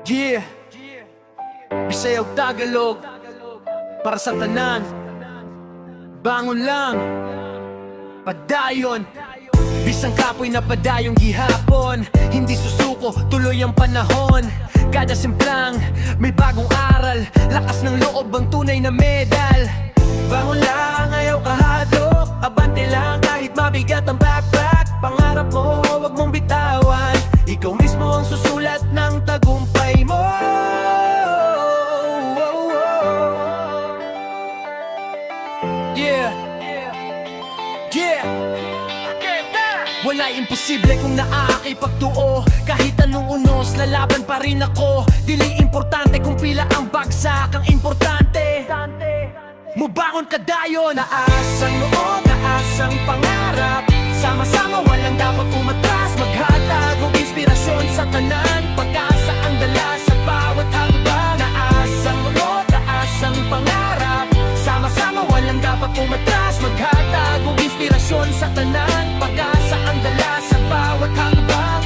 Yeah, Bisaya ug Tagalog para sa tanan. Bangon lang, padayon. Bisang kapoy na padayong gihapon, hindi susuko, tuloy ang panahon. Kada simplang may bagong aral, lakas ng loob ang tunay na medal. Bangon lang, ayaw kahadlok, abante lang kahit mabigat ang backpack. Pangarap mo, wag mong bitawan, ikaw mismo ang susulat ng tagumpay mo. Yeah, yeah. Wala'y imposible kung naaakipagtuo. Kahit anong unos, lalaban pa rin ako. Dili importante kung pila ang bagsak, ang importante mubangon ka dayon. Naasang loob, naasang pangarap, sama-sama walang dapat umatras. Maghatag ng inspirasyon sa tanan, pag-asa ang dala sa bawat hakbang. Naasang loob, naasang pangarap, sama-sama walang dapat umatras. Maghatag ng inspirasyon sa tanan, pag-asa ang dala sa bawat hakbang.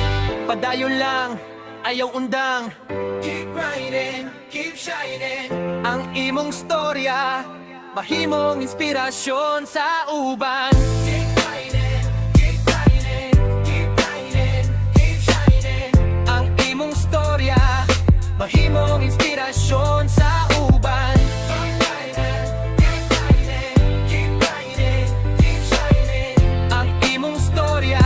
Padayon lang, ayaw undang. Keep grinding, keep shining. Ang imong storya, mahimong inspirasyon sa uban. Keep grinding, keep grinding, keep grinding, keep shining. Ang imong storya, mahimong inspirasyon sa uban. Keep grinding, keep grinding, keep grinding, keep shining. Ang imong storya,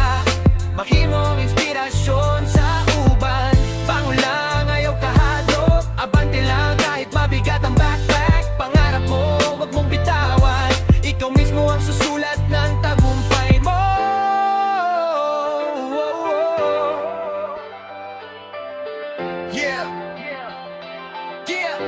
mahimong inspirasyon sa uban. Bangon lang, ayaw kahadlok, abante lang kahit mabigat ang backpack. Pangarap mo, wag mong bitawan, ikaw mismo ang susulat ng tagumpay mo. Yeah, yeah.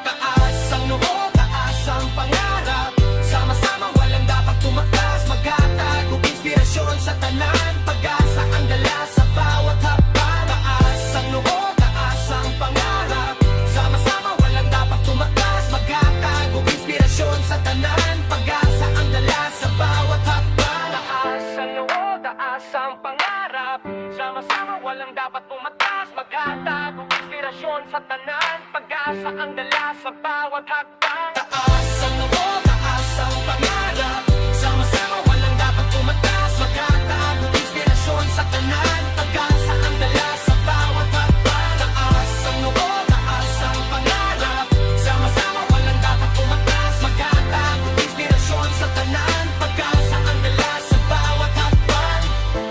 Taas ang noo, taas ang pangarap, sama-sama walang dapat tumakas. Maghatag ng inspirasyon sa tanan, pag-asa ang dala sa bawat hakbang. Taas ang noo, taas ang pangarap, sama-sama walang dapat tumakas. Maghatag ng inspirasyon sa tanan, pag-asa ang dala sa bawat hakbang. Taas ang noo, taas ang pangarap, sama-sama walang dapat tumakas. Maghatag ng inspirasyon sa tanan, pag-asa ang dala sa bawat hakbang. Taas ang noo, taas ang pangarap, sama-sama walang dapat tumakas. Maghatag ng inspirasyon sa tanan, pag-asa ang dala sa bawat hakbang. Taas ang noo, taas ang pangarap, sama-sama walang dapat tumakas. Maghatag ng inspirasyon sa tanan, pag-asa ang dala sa bawat hakbang.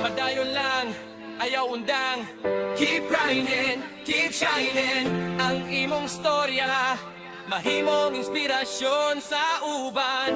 Padayon lang, ayaw undang. Keep grinding, keep shining. Ang imong storya, mahimong inspirasyon sa uban.